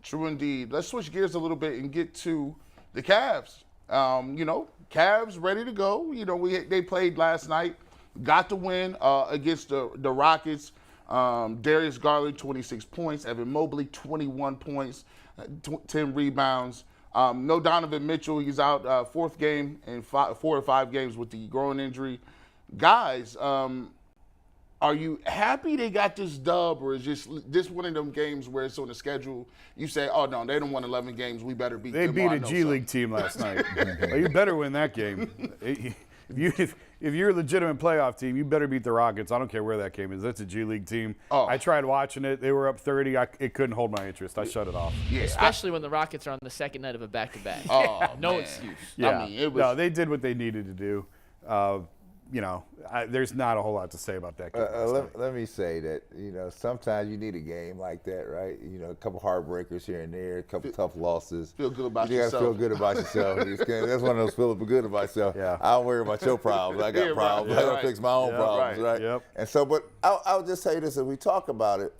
True indeed. Let's switch gears a little bit and get to the Cavs. Cavs ready to go. They played last night, got the win against the Rockets. Darius Garland, 26 points. Evan Mobley, 21 points, 10 rebounds. No Donovan Mitchell. He's out fourth game in 4 or 5 games with the groin injury. Guys, are you happy they got this dub, or is this one of them games where it's on the schedule? You say, oh, no, they don't won 11 games. We better beat them. They beat a G League team last night. Well, you better win that game. If you're a legitimate playoff team, you better beat the Rockets. I don't care where that game is. That's a G League team. Oh. I tried watching it. They were up 30. It couldn't hold my interest. I shut it off. Yeah, especially when the Rockets are on the second night of a back-to-back. Oh, no excuse. Yeah. No, they did what they needed to do. There's not a whole lot to say about that game. Let me say that, sometimes you need a game like that, right? A couple heartbreakers here and there, a couple tough losses. Feel good about yourself. You got to feel good about yourself. That's one of those feeling good about yourself. Yeah. I don't worry about your problems. I got problems. I got to fix my own problems, right? Yep. And so, but I'll just tell you this, as we talk about it,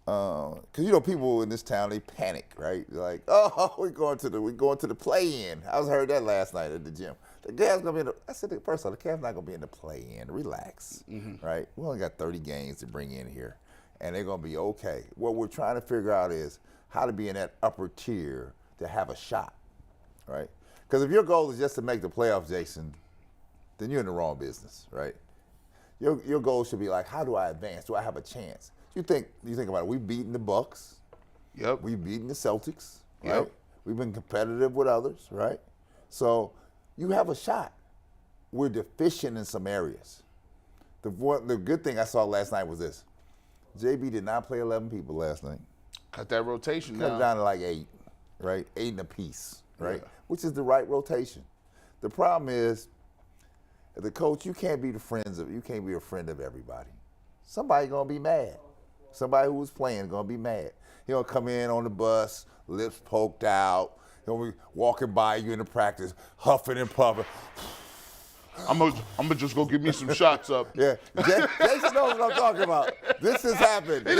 because people in this town, they panic, right? They're like, oh, we're going to the play-in. I heard that last night at the gym. The Cavs gonna be in the. I said first of all, the Cavs not gonna be in the play-in. Relax, right? We only got 30 games to bring in here, and they're gonna be okay. What we're trying to figure out is how to be in that upper tier to have a shot, right? Because if your goal is just to make the playoffs, Jason, then you're in the wrong business, right? Your goal should be like, how do I advance? Do I have a chance? You think about it. We've beaten the Bucks. Yep. We've beaten the Celtics. Right? Yep. We've been competitive with others, right? So you have a shot. We're deficient in some areas. The good thing I saw last night was this. JB did not play 11 people last night. Cut that rotation Cut it down to like 8, right? 8 and a piece, right? Yeah. Which is the right rotation. The problem is, as a coach, you can't be a friend of everybody. Somebody gonna be mad. Somebody who was playing gonna be mad. He'll come in on the bus, lips poked out. He'll be walking by you in the practice, huffing and puffing. I'm gonna just go give me some shots up. Yeah, Jason knows what I'm talking about. This has happened. He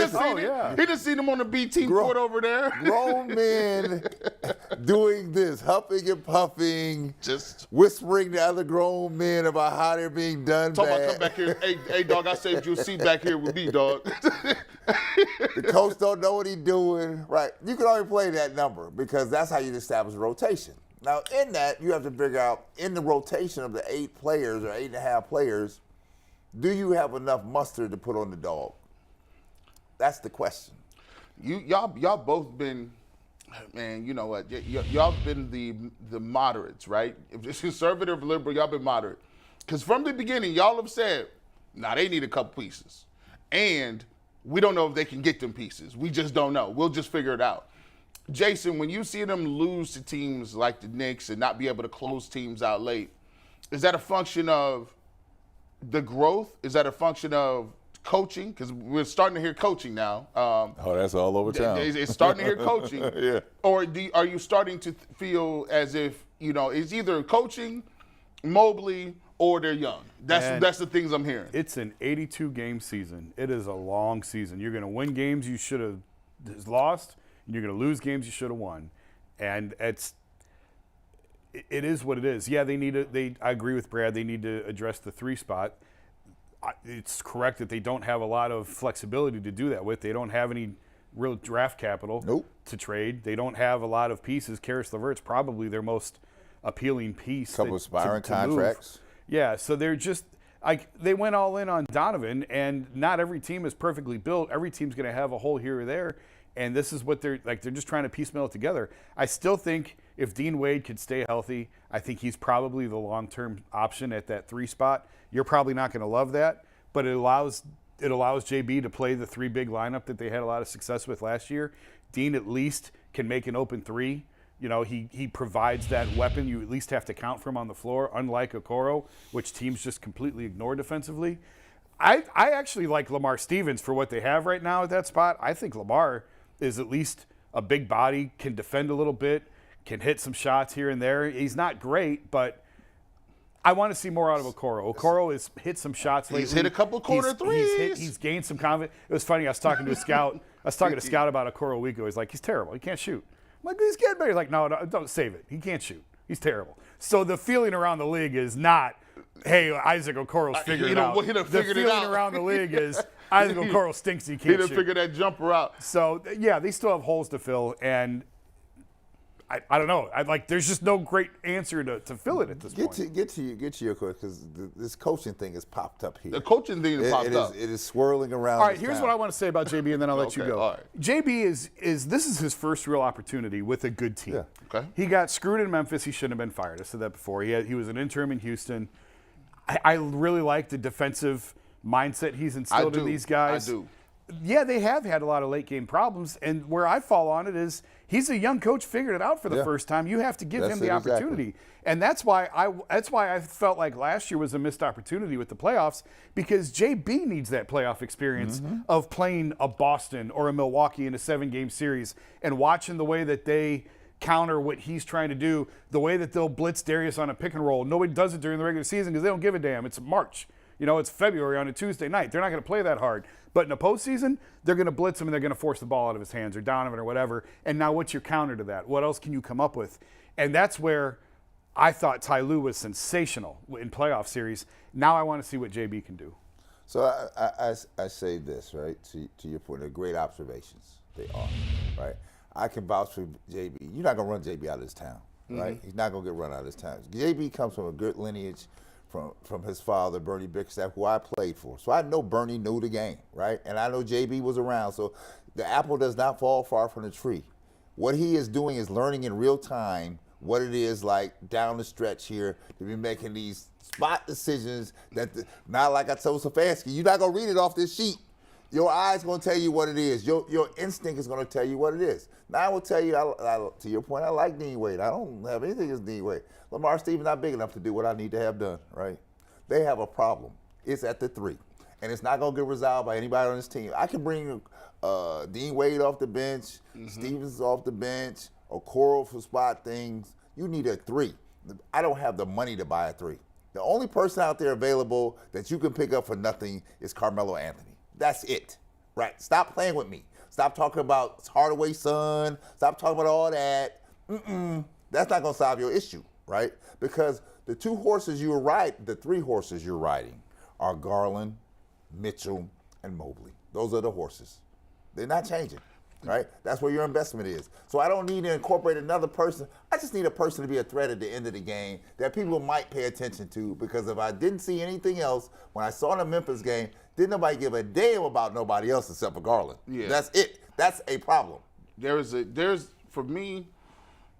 just seen him on the B team court over there. Grown men doing this, huffing and puffing, just whispering to other grown men about how they're being done Talk bad. about come back here. Hey, dog, I saved you a seat back here with me, dog. The coach don't know what he's doing. Right. You can only play that number because that's how you establish a rotation. Now, in that, you have to figure out, in the rotation of the 8 players or 8.5 players, do you have enough mustard to put on the dog? That's the question. Y'all both been, man, you know what? Y'all been the moderates, right? If it's conservative or liberal, y'all been moderate. Because from the beginning, y'all have said, they need a couple pieces. And we don't know if they can get them pieces. We just don't know. We'll just figure it out. Jason, when you see them lose to teams like the Knicks and not be able to close teams out late, is that a function of the growth? Is that a function of coaching? Because we're starting to hear coaching now. That's all over town. It's starting to hear coaching. Yeah. Or are you starting to feel as if, it's either coaching, Mobley, or they're young? That's the things I'm hearing. It's an 82-game season. It is a long season. You're going to win games you should have lost. You're going to lose games you should have won, and it is what it is. Yeah, I agree with Brad. They need to address the 3 spot. It's correct that they don't have a lot of flexibility to do that with. They don't have any real draft capital to trade. They don't have a lot of pieces. Karis LeVert's probably their most appealing piece. Couple expiring contracts. Yeah, so they're just they went all in on Donovan, and not every team is perfectly built. Every team's going to have a hole here or there. And this is what they're just trying to piecemeal it together. I still think if Dean Wade could stay healthy, I think he's probably the long-term option at that 3 spot. You're probably not going to love that, but it allows JB to play the 3 big lineup that they had a lot of success with last year. Dean at least can make an open 3. He provides that weapon you at least have to count from on the floor, unlike Okoro, which teams just completely ignore defensively. I actually like Lamar Stevens for what they have right now at that spot. I think Lamar is at least a big body, can defend a little bit, can hit some shots here and there. He's not great, but I want to see more out of Okoro. Okoro has hit some shots lately. He's hit a couple corner threes. He's gained some confidence. It was funny, I was talking to a scout I was talking to Scott about Okoro a week ago. He's like, he's terrible. He can't shoot. I'm like, he's getting better. He's like, no, don't save it. He can't shoot. He's terrible. So the feeling around the league is not, hey, Isaac Okoro's figured it out. The feeling around the league is Isaac Okoro stinks. He can't shoot. He didn't figure that jumper out. So, yeah, they still have holes to fill, and I don't know. There's just no great answer to fill it at this point. Get to your question, because this coaching thing has popped up here. The coaching thing has popped up. It is swirling around. All right, here's what I want to say about JB, and then I'll let you go. All right. JB this is his first real opportunity with a good team. Yeah. Okay. He got screwed in Memphis. He shouldn't have been fired. I said that before. He was an interim in Houston. I really like the defensive mindset he's instilled in these guys. I do. Yeah, they have had a lot of late game problems, and where I fall on it is he's a young coach, figured it out for the first time. You have to give him the opportunity, exactly. And that's why I felt like last year was a missed opportunity with the playoffs, because JB needs that playoff experience of playing a Boston or a Milwaukee in a 7-game series and watching the way that they counter what he's trying to do, the way that they'll blitz Darius on a pick and roll. Nobody does it during the regular season because they don't give a damn. It's March. It's February on a Tuesday night. They're not going to play that hard. But in the postseason, they're going to blitz him and they're going to force the ball out of his hands, or Donovan or whatever. And now what's your counter to that? What else can you come up with? And that's where I thought Ty Lue was sensational in playoff series. Now I want to see what JB can do. So I say this, right, to your point. They're great observations. They are, right? I can vouch for JB. You're not going to run JB out of this town, right? He's not going to get run out of this town. JB comes from a good lineage from his father, Bernie Bickerstaff, who I played for. So I know Bernie knew the game, right? And I know JB was around. So the apple does not fall far from the tree. What he is doing is learning in real time what it is like down the stretch here to be making these spot decisions not like I told Stefanski, you're not going to read it off this sheet. Your eye's going to tell you what it is. Your instinct is going to tell you what it is. Now I will tell you, to your point, I like Dean Wade. I don't have anything against Dean Wade. Lamar Stevens not big enough to do what I need to have done, right? They have a problem. It's at the 3. And it's not going to get resolved by anybody on this team. I can bring Dean Wade off the bench, Stevens off the bench, Okoro for spot things. You need a 3. I don't have the money to buy a 3. The only person out there available that you can pick up for nothing is Carmelo Anthony. That's it, right? Stop playing with me. Stop talking about Hardaway's son. Stop talking about all that. That's not going to solve your issue, right? Because the 3 horses you're riding are Garland, Mitchell, and Mobley. Those are the horses. They're not changing, right? That's where your investment is. So I don't need to incorporate another person. I just need a person to be a threat at the end of the game that people might pay attention to, because if I didn't see anything else, when I saw the Memphis game, didn't nobody give a damn about nobody else except for Garland. Yeah. That's it. That's a problem. There's for me,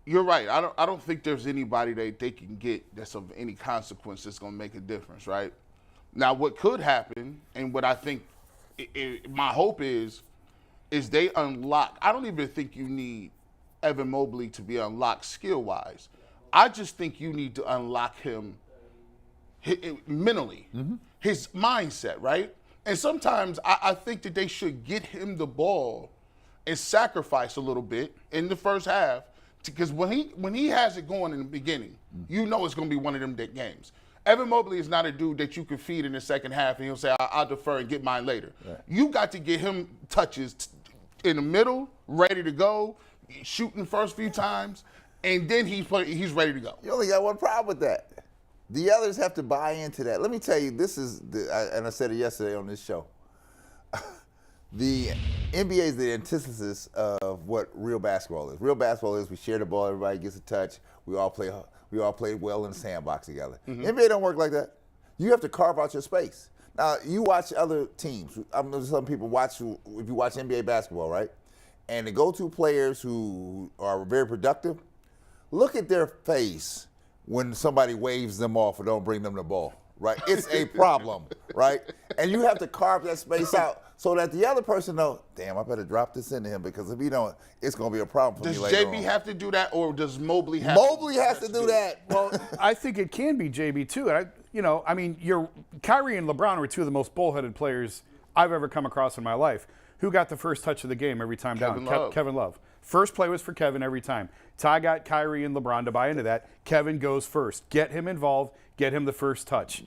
you're right. I don't think there's anybody that they can get that's of any consequence that's going to make a difference, right? Now, what could happen, and what I think my hope is they unlock. I don't even think you need Evan Mobley to be unlocked skill-wise. I just think you need to unlock him mentally, his mindset, right? And sometimes I think that they should get him the ball and sacrifice a little bit in the first half, because when he has it going in the beginning, you know it's going to be one of them games. Evan Mobley is not a dude that you can feed in the second half and he'll say, I'll defer and get mine later. Right. You got to get him touches in the middle, ready to go, shooting the first few times, and then he's ready to go. You only got one problem with that. The others have to buy into that. Let me tell you, and I said it yesterday on this show. The NBA is the antithesis of what real basketball is. Real basketball is we share the ball, everybody gets a touch, we all play well in the sandbox together. NBA don't work like that. You have to carve out your space. Now, you watch other teams. Some people watch, if you watch NBA basketball, right? And the go-to players who are very productive, look at their face when somebody waves them off or don't bring them the ball, right? It's a problem, right? And you have to carve that space out so that the other person knows, damn, I better drop this into him, because if he don't, it's going to be a problem for me later on. Does JB have to do that, or does Mobley have Mobley has to do that. Well, I think it can be JB too. Kyrie and LeBron were 2 of the most bullheaded players I've ever come across in my life. Who got the first touch of the game every time down? Kevin Love. First play was for Kevin every time. Ty got Kyrie and LeBron to buy into that. Kevin goes first. Get him involved. Get him the first touch.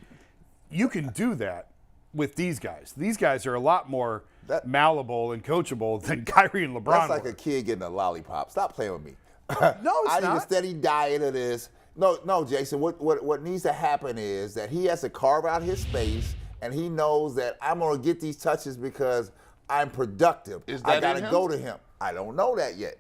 You can do that with these guys. These guys are a lot more That- malleable and coachable than Kyrie and LeBron. That's like were. a kid getting a lollipop. Stop playing with me. No, it's I need a not. steady diet of this. No, Jason. What needs to happen is that he has to carve out his space, and he knows that I'm gonna get these touches because I'm productive. Is I that gotta in him? go to him. I don't know that yet.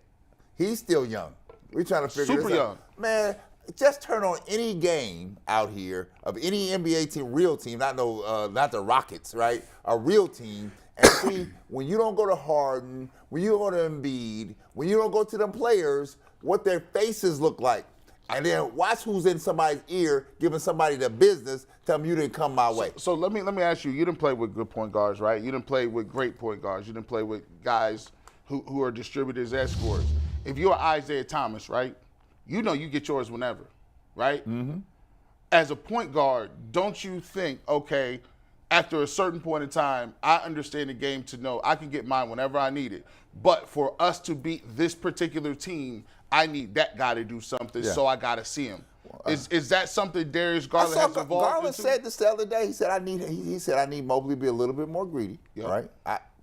He's still young. We're trying to figure Super this young. out. Man, just turn on any game out here of any NBA team, real team, not the Rockets, right? A real team, and see when you don't go to Harden, when you don't go to Embiid, when you don't go to them players, what their faces look like. And then watch who's in somebody's ear, giving somebody the business, tell them you didn't come my way. So let me ask you. You didn't play with good point guards, right? You didn't play with great point guards. You didn't play with guys who are distributors as scorers. If you're Isaiah Thomas, right? You know you get yours whenever, right? Mm-hmm. As a point guard, don't you think, okay, after a certain point in time, I understand the game to know I can get mine whenever I need it. But for us to beat this particular team, I need that guy to do something, so I got to see him. Is that something Darius Garland has evolved Garland into? said this the other day. He said I need Mobley to be a little bit more greedy, right?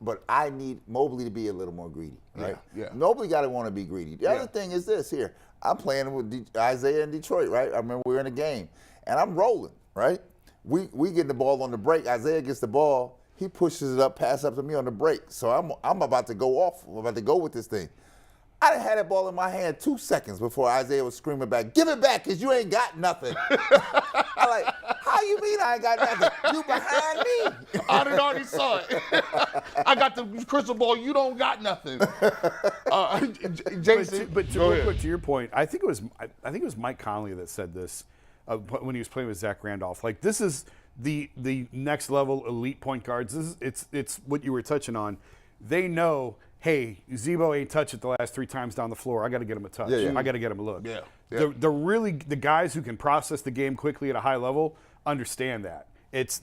But I need Mobley to be a little more greedy, right? Yeah. Mobley got to want to be greedy. The other thing is this here. I'm playing with Isaiah in Detroit, right? I remember we were in a game, and I'm rolling, right? We get the ball on the break. Isaiah gets the ball. He pushes it up, pass up to me on the break. So I'm about to go off. I'm about to go with this thing. I done had that ball in my hand 2 seconds before Isaiah was screaming back, "Give it back, because you ain't got nothing." I'm like, how you mean I ain't got nothing? You behind me. I done already saw it. I got the crystal ball. You don't got nothing. Jason, But go real ahead. quick to your point, I think it was Mike Conley that said this when he was playing with Zach Randolph. Like, this is the next level elite point guards. It's what you were touching on. They know, hey, Zebo ain't touched it the last 3 times down the floor. I got to get him a touch. Yeah. I got to get him a look. Yeah. The guys who can process the game quickly at a high level understand that.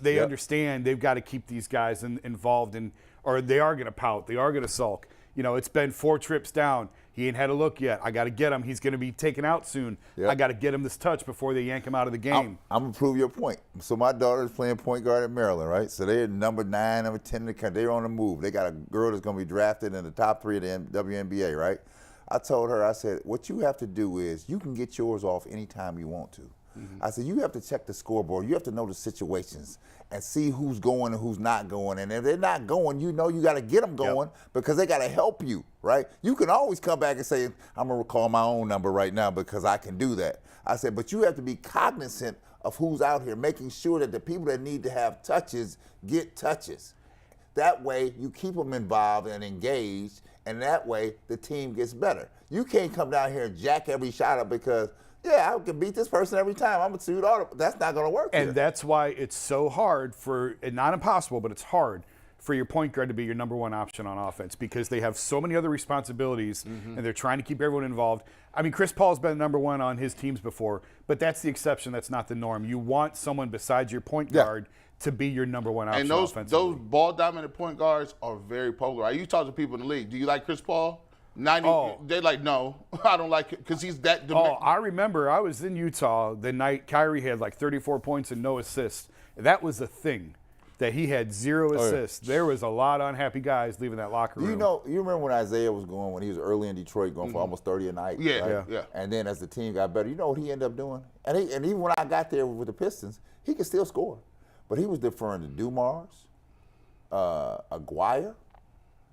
They understand they've got to keep these guys involved in, or they are going to pout. They are going to sulk. You know, it's been 4 trips down. He ain't had a look yet. I got to get him. He's going to be taken out soon. Yep. I got to get him this touch before they yank him out of the game. I'm going to prove your point. So my daughter's playing point guard at Maryland, right? So they're number 9, number 10 in the country. They're on the move. They got a girl that's going to be drafted in the top 3 of the WNBA, right? I told her, I said, what you have to do is you can get yours off anytime you want to. Mm-hmm. I said, you have to check the scoreboard. You have to know the situations and see who's going and who's not going. And if they're not going, you know you got to get them going because they got to help you, right? You can always come back and say, I'm going to recall my own number right now because I can do that. I said, but you have to be cognizant of who's out here, making sure that the people that need to have touches get touches. That way, you keep them involved and engaged, and that way, the team gets better. You can't come down here and jack every shot up because, I can beat this person every time. I'm going to shoot all. That's not going to work. And here. that's why it's so hard not impossible, but it's hard for your point guard to be your number one option on offense because they have so many other responsibilities and they're trying to keep everyone involved. I mean, Chris Paul's been number one on his teams before, but that's the exception. That's not the norm. You want someone besides your point guard to be your number one option And those offensively. ball-dominant point guards are very polar. You talk to people in the league. Do you like Chris Paul? They're like, no, I don't like it because he's that. I remember I was in Utah the night Kyrie had like 34 points and no assists. That was a thing, that he had 0 assists. There was a lot of unhappy guys leaving that locker room. You remember when Isaiah was going, when he was early in Detroit, going for almost 30 a night? Yeah. And then as the team got better, you know what he ended up doing? And even when I got there with the Pistons, he could still score. But he was deferring to Dumars, Aguirre,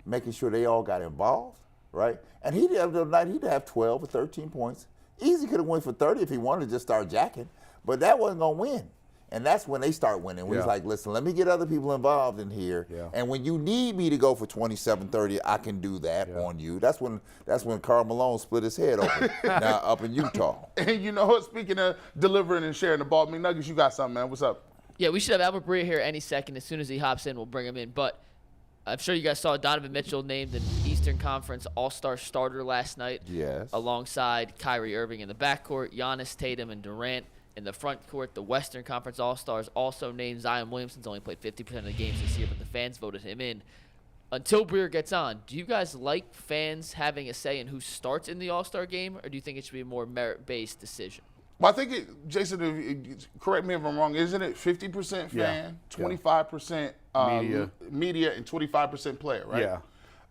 making sure they all got involved, right? And he'd have 12 or 13 points. Easy could have went for 30 if he wanted to just start jacking, but that wasn't going to win. And that's when they start winning. When he's like, listen, let me get other people involved in here. Yeah. And when you need me to go for 27, 30, I can do that on you. That's when Karl Malone split his head open now up in Utah. And you know what? Speaking of delivering and sharing the ball, McNuggets, you got something, man. What's up? Yeah, we should have Albert Bria here any second. As soon as he hops in, we'll bring him in. But I'm sure you guys saw Donovan Mitchell named an Eastern Conference All-Star starter last night. Yes. Alongside Kyrie Irving in the backcourt, Giannis, Tatum, and Durant in the front court. The Western Conference All-Stars also named Zion Williamson's only played 50% of the games this year, but the fans voted him in. Until Breer gets on, do you guys like fans having a say in who starts in the All-Star game, or do you think it should be a more merit-based decision? Well, I think, Jason, correct me if I'm wrong, isn't it 50% fan, 25% Media. and 25% player, right? Yeah.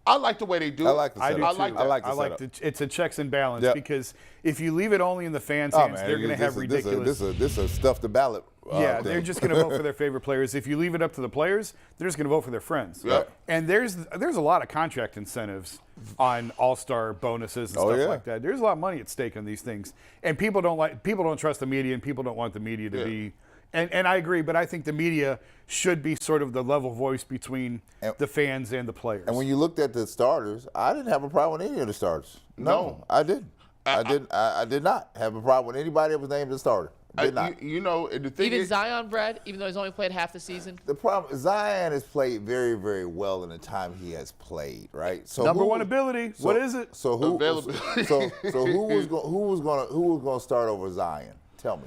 I like the way they do it. I like the I setup. do I too. like that. I like the setup. It's a checks and balance Yep. because if you leave it only in the fans' Oh, hands, man, they're going to have ridiculous. This a stuff the ballot. Yeah, thing. they're just going to vote for their favorite players. If you leave it up to the players, they're just going to vote for their friends. Yeah. And there's a lot of contract incentives on all-star bonuses and stuff yeah. like that. There's a lot of money at stake on these things, and people don't trust the media, and people don't want the media to be. And I agree, but I think the media should be sort of the level voice between the fans and the players. And when you looked at the starters, I didn't have a problem with any of the starters. No. I didn't. I did not have a problem with anybody that was named a starter. Did not. You know, and the thing Even is, Zion, Brad, even though he's only played half the season. The problem, Zion has played very, very well in the time he has played, right? So Number one ability. What is it? So who? Availability. So who was going to start over Zion? Tell me.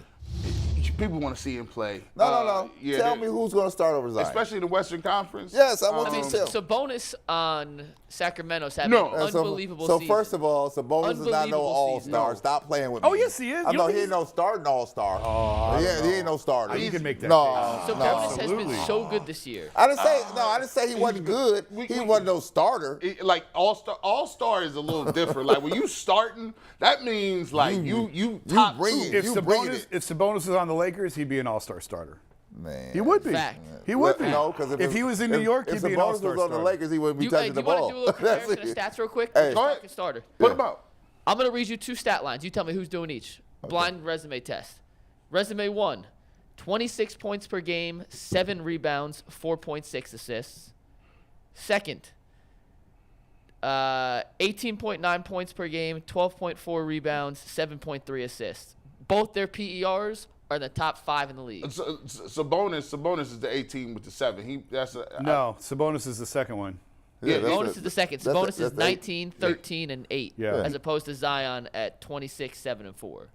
people want to see him play. No. Yeah, Tell me who's going to start over Zion. especially in the Western Conference. Yes, I want I mean, you to tell. Sabonis on Sacramento's having No. an unbelievable So season. first of all, Sabonis is not no Unbelievable all-star. season. Stop playing with me. Oh, yes, he is. I You know know he ain't no starting all-star. I he don't ain't no starter. You can make that No, case. Sabonis has Absolutely. been so good this year. I didn't say he wasn't good. He wasn't no starter. Like all-star is a little different. Like when you starting, that means like you top bring two. it. If You bring Sabonis is on the Lakers, he'd be an all-star starter. Man. He would be. Fact. He would be. No, because if he was in New York, he'd be an Sabonis all-star was on the starter. Lakers, he wouldn't be Do touching you the want ball. to do a little comparison of stats real quick? Hey. Go ahead. Starter. Put him out. I'm going to read you two stat lines. You tell me who's doing each. Blind resume test. Resume 1, 26 points per game, 7 rebounds, 4.6 assists. Second, 18.9 points per game, 12.4 rebounds, 7.3 assists. Both their PERs are in the top 5 in the league. Sabonis is the 18 with the 7. No, Sabonis is the second one. Yeah, Sabonis is the second. Sabonis is 19, 8. 13, and 8, Yeah. as opposed to Zion at 26, 7, and 4.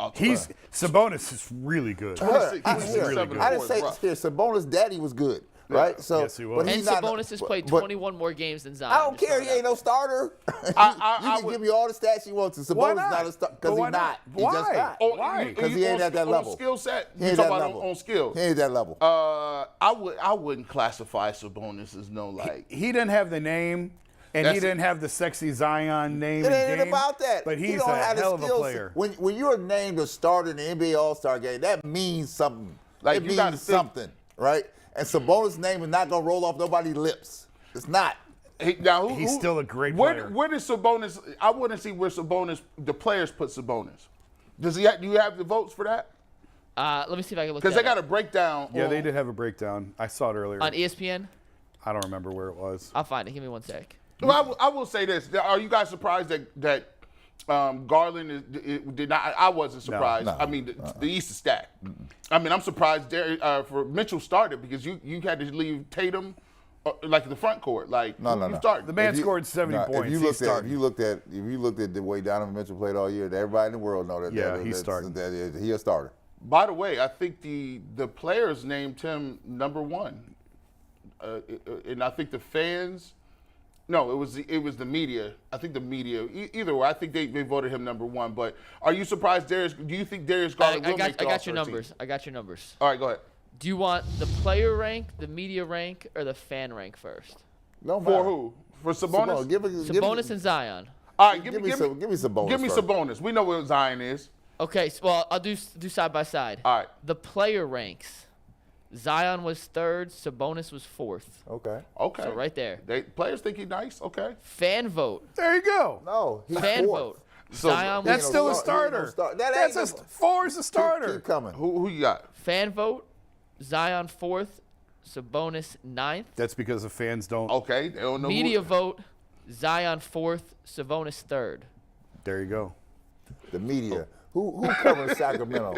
Sabonis is really good. 26, I 26, really 7, good. I didn't say rough. here. Sabonis' daddy was good, right? So, Yes, he was. but And he's not- Sabonis has played but- 21 more games than Zion. I don't care. He ain't no starter. You can would- give me all the stats you want to. Why Sabonis not? not a starter But because why he's not? not. He just Why? not. Oh, Why? you- 'Cause he ain't at that on level. skill set. He You ain't talk that about level. on skill. He ain't that level. I wouldn't classify Sabonis as no like. He didn't have the name, and he That's- didn't have the sexy Zion name. It and ain't game, about that. But He he's don't a have the hell of a skill set. player. When you're named a starter in the NBA All-Star game, that means something. Like, it you gotta means think- something, right? And Sabonis' name is not gonna roll off nobody's lips. It's not. Now, He's still a great where, player. Where does Sabonis? I want to see where the players put Sabonis. Do you have the votes for that? Let me see if I can look Because that they got a up. breakdown. Yeah, on- they did have a breakdown. I saw it earlier. On ESPN? I don't remember where it was. I'll find it. Give me 1 sec. Well, I will say this: are you guys surprised that Garland did not? I wasn't surprised. No. I mean, the East is stacked. I mean, I'm surprised for Mitchell started because you had to leave Tatum like in the front court. Like No. you started. The man scored 70 points. If you He looked at started. if you looked at the way Donovan Mitchell played all year, everybody in the world know that. Yeah, he started. That he a starter. By the way, I think the players named him number 1, and I think the fans. No, it was the media. I think the media. Either way, I think they voted him number 1. But are you surprised, Darius? Do you think Darius Garland will make the I got your All-Star team? numbers. I got your numbers. All right, go ahead. Do you want the player rank, the media rank, or the fan rank first? No For matter. who? For Sabonis? Sabonis and Zion. All right, give me Sabonis. Give me first. Sabonis. We know what Zion is. Okay, well, I'll do side by side. All right. The player ranks. Zion was 3rd, Sabonis was 4th. Okay. Okay. So right there. Players think he's nice. Okay. Fan vote. There you go. No, he's Fan fourth. vote. So Zion That's was still a start- he ain't no starter. start- that That's ain't no- four's a starter. Keep coming. Who you got? fan vote. Zion 4th, Sabonis 9th. That's because the fans don't. Okay. They don't know Media who. vote. Zion 4th, Sabonis 3rd. There you go. The media. Who covers Sacramento?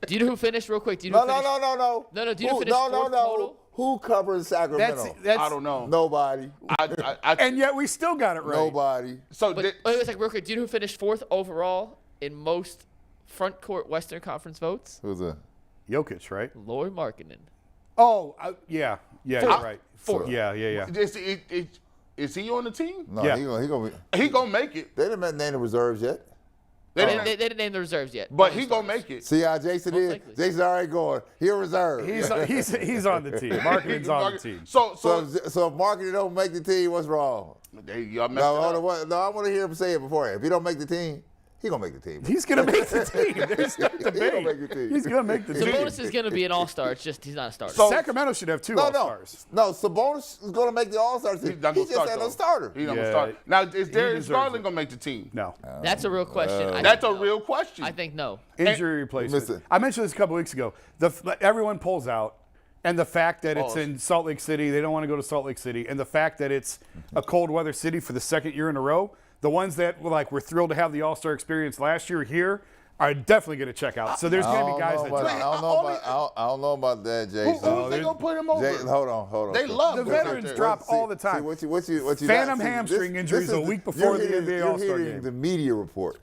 Do you know who finished real quick? Do you know No. who finished? No, do you know who finished fourth total? Who covers Sacramento? That's I don't know. Nobody. And yet we still got it right. Nobody. So But wait a second, real quick. Do you know who finished 4th overall in most front court Western Conference votes? Who's that? Jokic, right? Lauri Markkanen. Oh, yeah, you're right. Fourth. Yeah. is he on the team? No, Yeah. he gonna be. He gonna make it. They didn't name the reserves yet. They didn't name the reserves yet. But he gonna make it. See how Jason Most is? likely. Jason already going. He'll reserve. He's on the team. Marketing's on the team. So So if marketing don't make the team, what's wrong? y'all messed No, it hold up. on, no, I want to hear him say it beforehand. If he don't make the team, he gonna make the team. He's going to make the team. There's no debate. make the team. He's going to make the team. Sabonis is going to be an all-star. It's just he's not a starter. So- Sacramento should have two No, All-Stars. no. Sabonis is gonna make the All-Star team. He's not He gonna just start, had no though. starter. He's not Yeah, gonna start. Now, is Darius deserves Garland it. gonna make the team? No. That's a real question. I That's think a no. real question. I think no. Injury replacement. Listen. I mentioned this a couple weeks ago. Everyone pulls out, and the fact that it's in Salt Lake City, they don't want to go to Salt Lake City, and the fact that it's a cold weather city for the second year in a row, the ones that were thrilled to have the All-Star experience last year here are definitely going to check out. So there's going to be guys that I don't know about that, Jason. Who they gonna put him over? Hold on. They love the this out veterans there. drop all the time. See, what you Phantom not- see, hamstring injuries is a week before the you're NBA hearing- All-Star you're hearing game. the media report.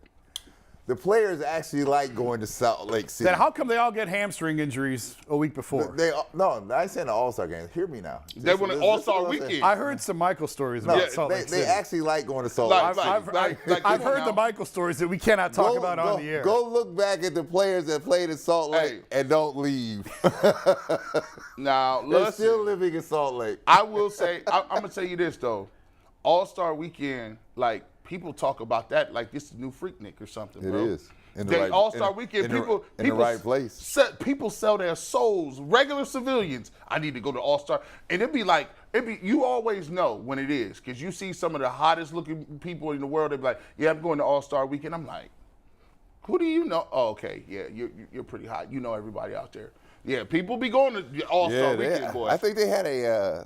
The players actually like going to Salt Lake City. Then how come they all get hamstring injuries a week before? No, I ain't saying the All-Star game. Hear me now. They want an All-Star what I'm saying. weekend. I heard some Michael stories No, about Salt Lake they City. actually like going to Salt Like- Lake City. I've heard the Michael stories that we cannot talk about on the air. Go look back at the players that played in Salt Lake Hey. and don't leave. Now, They're listen. still living in Salt Lake. I will say, I'm gonna tell you this though, All-Star Weekend, like people talk about that like this is the new Freaknik or something, It bro. is. In the They right- All-Star in- Weekend, in the- people in the right place. People sell their souls. Regular civilians, I need to go to All-Star, and you always know when it is because you see some of the hottest looking people in the world. They be like, yeah, I'm going to All-Star Weekend. I'm like, who do you know? Oh, okay, yeah, you're pretty hot. You know everybody out there. Yeah, people be going to All-Star Weekend, boys. I think they had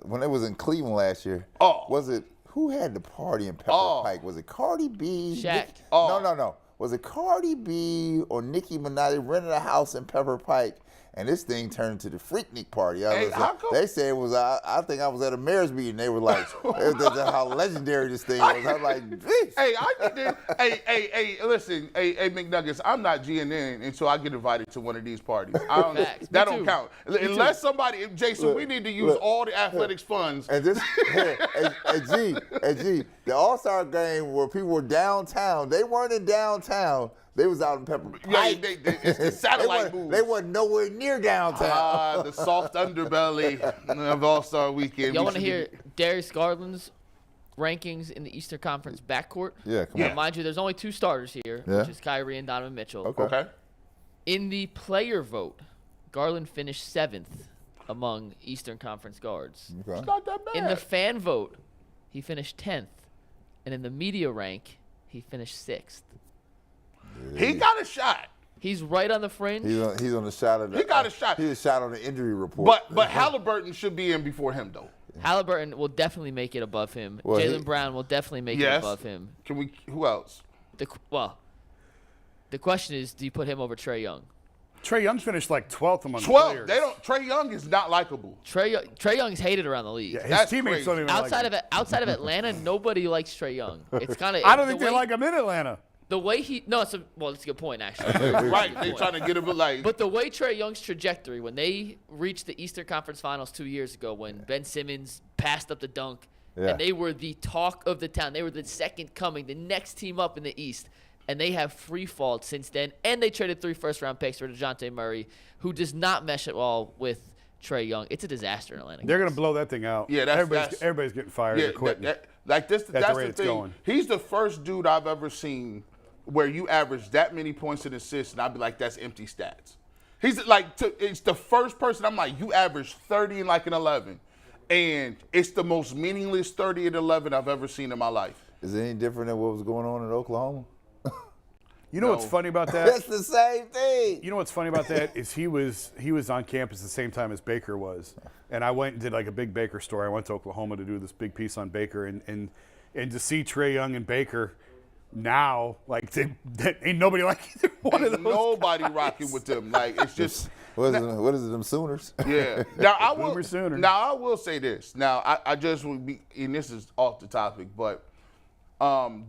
when it was in Cleveland last year. Oh. Was it, who had the party in Pepper Pike? Was it Cardi B? Shaq. No. Was it Cardi B or Nicki Minaj? They rented a house in Pepper Pike, and this thing turned to the Freaknik party. How come? They said it was, I think I was at a mayor's meeting. They were like, that's how legendary this thing was. I was like, "Jeez." Hey, hey, listen, hey, McNuggets, I'm not GNN until I get invited to one of these parties. I don't, Facts. that Me don't too. count. Unless somebody, Jason, we need to use all the athletics funds. And this, G, the All-Star game where people were downtown, they weren't in downtown. They was out in Pepper Pike. Yeah, it's the satellite moves. They wasn't nowhere near downtown. The soft underbelly of All-Star Weekend. Y'all We want to should hear get- Darius Garland's rankings in the Eastern Conference backcourt? Yeah, come on. Mind you, there's only two starters here, Yeah. which is Kyrie and Donovan Mitchell. Okay. In the player vote, Garland finished 7th among Eastern Conference guards. Okay. It's not that bad. In the fan vote, he finished 10th. And in the media rank, he finished 6th. he got a shot. He's right on the fringe. He's on the shot of the. He got a shot. He's a shot on the injury report. But Halliburton should be in before him, though. Halliburton will definitely make it above him. Well, Jaylen Brown will definitely make it Yes. above him. Who else? The question is, do you put him over Trae Young? Trae Young finished like 12th among 12. players. They don't. Trey Young is not likable. Trae Young's hated around the league. Yeah, his That's teammates crazy. don't even Outside like him. outside of Atlanta, nobody likes Trae Young. It's kind of. I don't think they like him in Atlanta. the way he. No, it's a good point actually. Right. They trying to get him like. But the way Trae Young's trajectory, when they reached the Eastern Conference Finals 2 years ago, when Ben Simmons passed up the dunk, and they were the talk of the town, they were the second coming, the next team up in the East, and they have free falled since then. And they traded 3 first-round picks for DeJounte Murray, who does not mesh at all with Trae Young. It's a disaster in Atlanta. They're going to blow that thing out. Yeah, everybody's getting fired. Yeah, They're quitting. that's the the rate thing. it's going. He's the first dude I've ever seen where you average that many points and assists, and I'd be like, that's empty stats. He's like, it's the first person I'm like, you average 30 and like an 11. And it's the most meaningless 30 and 11 I've ever seen in my life. Is it any different than what was going on in Oklahoma? You know what's funny about that? That's the same thing. You know what's funny about that is he was on campus the same time as Baker was, and I went and did like a big Baker story. I went to Oklahoma to do this big piece on Baker, and to see Trae Young and Baker now, like ain't nobody like either one of those. Nobody guys. rocking with them. Like it's just. What is it, them Sooners? Yeah. Now Boomer Sooner. I will say this. Now I just would be, and this is off the topic, but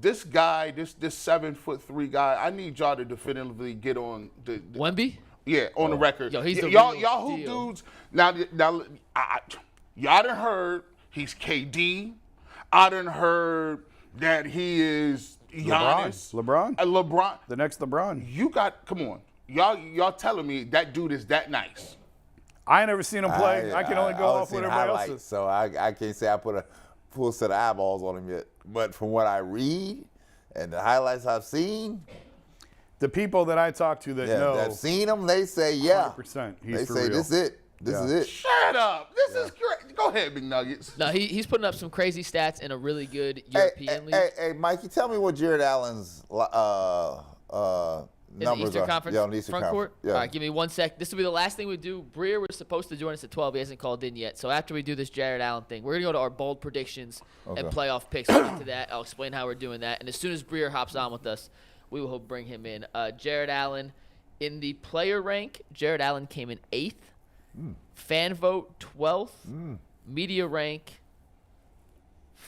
this guy, this 7'3" guy, I need y'all to definitively get on the Wemby? yeah, on the record. Yo, he's the y'all real who deal. dudes now y'all done heard he's KD. I done heard that he is Giannis. LeBron. LeBron. The next LeBron. You got, come on. Y'all telling me that dude is that nice. I ain't never seen him play. I can only go off what everybody else is. So I can't say I put a full set of eyeballs on him yet. But from what I read and the highlights I've seen, The people that I talk to that know, that seen him, they say, yeah. 100% They he's for say, real. this is it. This is it. Shut up. This is great. Go ahead, Big Nuggets. No, he's putting up some crazy stats in a really good European league. Hey, Mikey, tell me what Jared Allen's In the numbers Eastern are. Conference Yeah, on the Eastern front Conference. court? Yeah. All right, give me 1 sec. This will be the last thing we do. Breer was supposed to join us at 12. He hasn't called in yet. So after we do this Jared Allen thing, we're going to go to our bold predictions and playoff picks. We'll get to that. I'll explain how we're doing that. And as soon as Breer hops on with us, we will bring him in. Jared Allen, in the player rank, Jared Allen came in 8th. Fan vote, 12th. Media rank,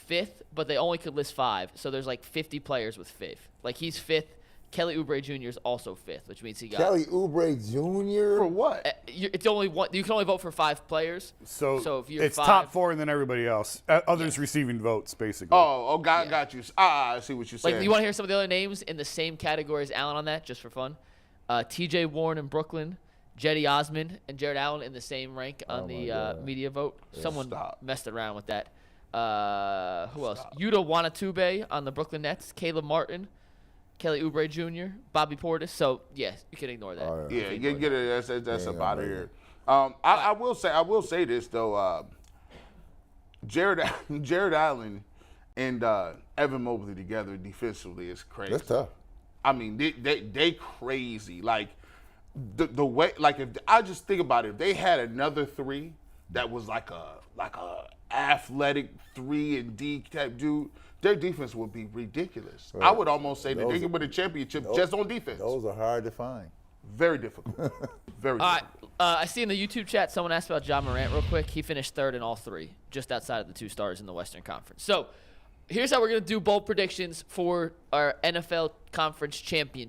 5th, but they only could list 5. So there's like 50 players with 5th. Like he's 5th. Kelly Oubre Jr. is also 5th, which means he got Kelly Oubre Jr. For what? It's only one. You can only vote for 5 players. So if you're it's 5, top 4 and then everybody else. Others receiving votes, basically. Got you. I see what you're saying. Like, you want to hear some of the other names in the same category as Allen on that, just for fun? T.J. Warren in Brooklyn, Jetty Osman, and Jared Allen in the same rank on the media vote. Someone messed around with that. Who else? Yuta Wanatube on the Brooklyn Nets, Caleb Martin, Kelly Oubre Jr., Bobby Portis. So, yes, you can ignore that. Get it. That's up out of here. I will say this though. Jared Allen and Evan Mobley together defensively is crazy. That's tough. I mean, they crazy. Like the way, like if I just think about it, if they had another 3 that was like a athletic 3 and D type dude, their defense would be ridiculous. Right. I would almost say that they could win a championship just on defense. Those are hard to find. Very difficult. Very All difficult. right. I see in the YouTube chat someone asked about Ja Morant real quick. He finished 3rd in all 3, just outside of the 2 stars in the Western Conference. So here's how we're going to do bold predictions for our NFL Conference Championship.